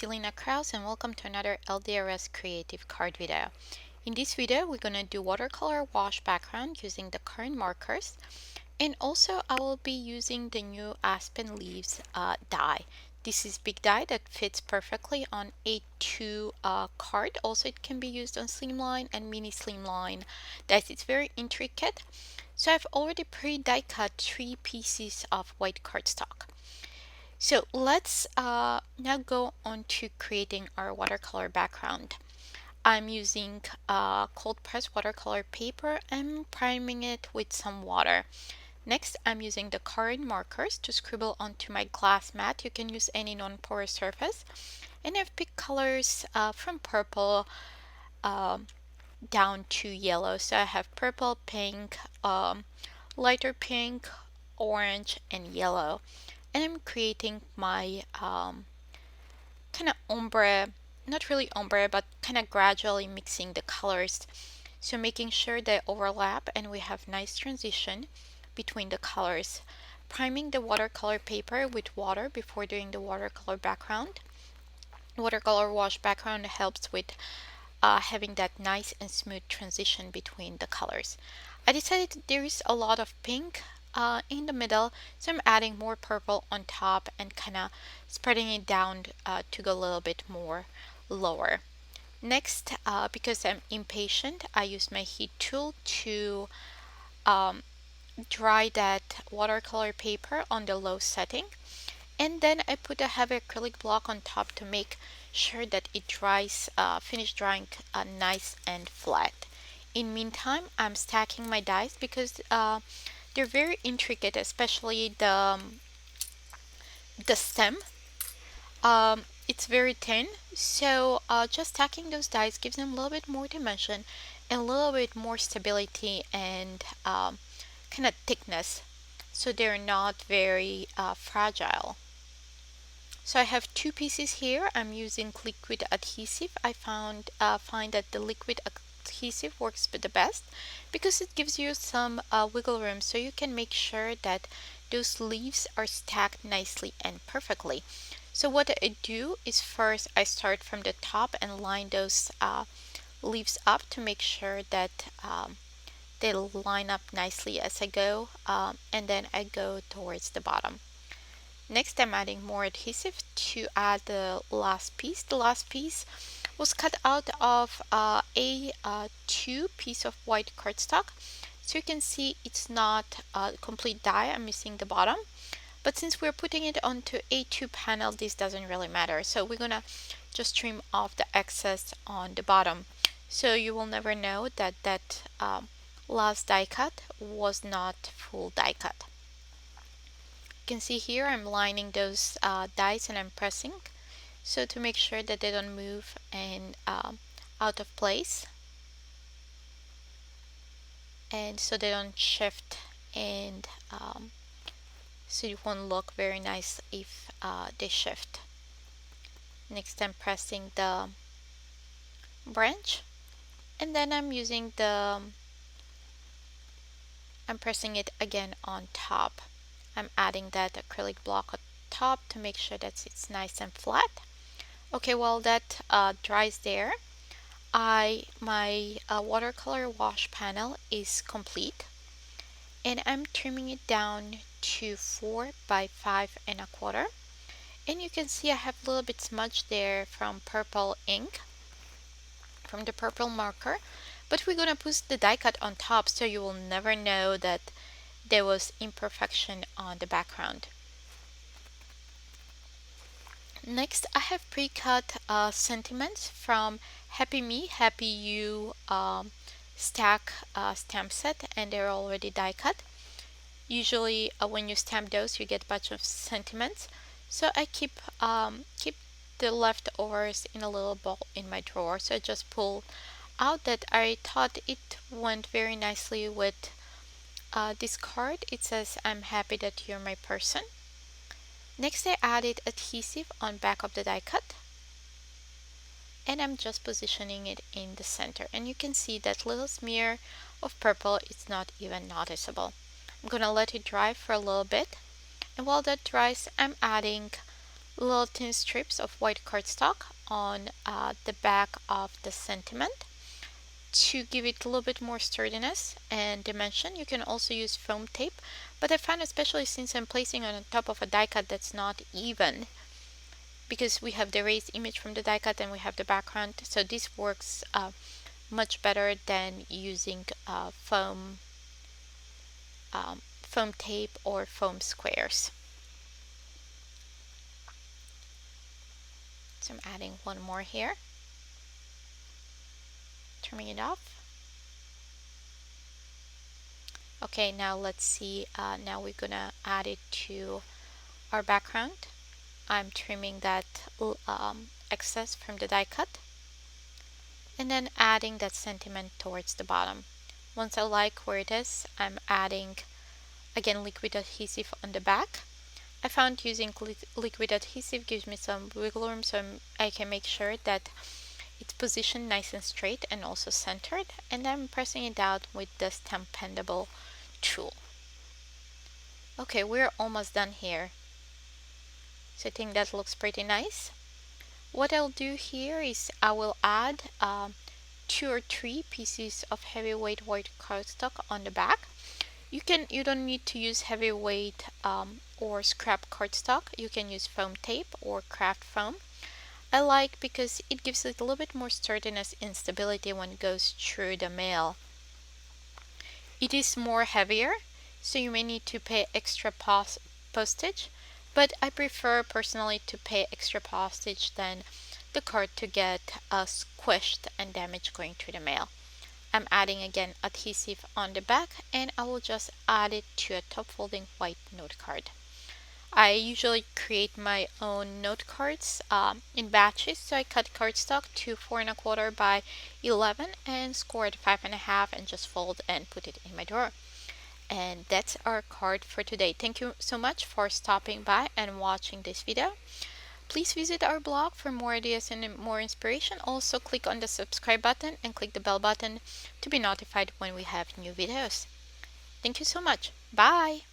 Ilina and welcome to another LDRS Creative card video. In this video, we're going to do watercolor wash background using the Karin markers, and also I will be using the new Aspen leaves die. This is big die that fits perfectly on A2 card. Also, it can be used on slimline and mini slimline. It's very intricate. So I've already pre-die cut 3 pieces of white cardstock. So let's now go on to creating our watercolor background. I'm using cold pressed watercolor paper and priming it with some water. Next, I'm using the Karin markers to scribble onto my glass mat. You can use any non-porous surface. And I've picked colors from purple down to yellow. So I have purple, pink, lighter pink, orange, and yellow. And I'm creating my kind of ombre, not really ombre, but kind of gradually mixing the colors. So making sure they overlap and we have nice transition between the colors. Priming the watercolor paper with water before doing the watercolor background. Watercolor wash background helps with having that nice and smooth transition between the colors. I decided there is a lot of pink in the middle, so I'm adding more purple on top and kind of spreading it down to go a little bit more lower. Next, because I'm impatient, I use my heat tool to dry that watercolor paper on the low setting, and then I put a heavy acrylic block on top to make sure that it dries, finish drying nice and flat. In meantime, I'm stacking my dies because they're very intricate, especially the stem. It's very thin, so just stacking those dies gives them a little bit more dimension and a little bit more stability and kind of thickness, so they're not very fragile. So I have 2 pieces here. I'm using liquid adhesive. I find that the liquid adhesive works the best because it gives you some wiggle room, so you can make sure that those leaves are stacked nicely and perfectly. So what I do is first I start from the top and line those leaves up to make sure that they line up nicely as I go, and then I go towards the bottom. Next, I'm adding more adhesive to add the last piece. The last piece was cut out of A2 piece of white cardstock. So you can see it's not a complete die. I'm missing the bottom. But since we're putting it onto A2 panel, this doesn't really matter. So we're gonna just trim off the excess on the bottom. So you will never know that that last die cut was not full die cut. You can see here I'm lining those dies and I'm pressing so to make sure that they don't move and out of place, and so they don't shift, and so it won't look very nice if they shift. Next, I'm pressing the branch, and then I'm pressing it again on top. I'm adding that acrylic block on top to make sure that it's nice and flat. Okay, while that dries there, my watercolor wash panel is complete, and I'm trimming it down to 4 by 5.25. And you can see I have a little bit smudge there from purple ink, from the purple marker, but we're gonna put the die cut on top so you will never know that there was imperfection on the background. Next, I have pre-cut sentiments from Happy Me, Happy You stack stamp set, and they're already die cut. Usually when you stamp those you get a bunch of sentiments, so I keep the leftovers in a little bowl in my drawer. So I just pull out that I thought it went very nicely with this card. It says, "I'm happy that you're my person." Next, I added adhesive on back of the die cut, and I'm just positioning it in the center, and you can see that little smear of purple is not even noticeable. I'm gonna let it dry for a little bit, and while that dries I'm adding little thin strips of white cardstock on the back of the sentiment to give it a little bit more sturdiness and dimension. You can also use foam tape, but I found, especially since I'm placing on top of a die cut that's not even, because we have the raised image from the die cut and we have the background, so this works much better than using foam tape or foam squares. So I'm adding one more here, trimming it off. Okay, now let's see, now we're gonna add it to our background. I'm trimming that excess from the die cut and then adding that sentiment towards the bottom. Once I like where it is, I'm adding again liquid adhesive on the back. I found using liquid adhesive gives me some wiggle room, so I can make sure that it's positioned nice and straight and also centered, and I'm pressing it out with the stamp bendable tool. Okay, we're almost done here. So I think that looks pretty nice. What I'll do here is I will add 2 or 3 pieces of heavyweight white cardstock on the back. You don't need to use heavyweight or scrap cardstock. You can use foam tape or craft foam. I like because it gives it a little bit more sturdiness and stability when it goes through the mail. It is more heavier, so you may need to pay extra postage, but I prefer personally to pay extra postage than the card to get squished and damaged going through the mail. I'm adding again adhesive on the back, and I will just add it to a top folding white note card. I usually create my own note cards in batches, so I cut cardstock to 4 1/4 by 11 and score at 5 1/2 and just fold and put it in my drawer. And that's our card for today. Thank you so much for stopping by and watching this video. Please visit our blog for more ideas and more inspiration. Also click on the subscribe button and click the bell button to be notified when we have new videos. Thank you so much. Bye!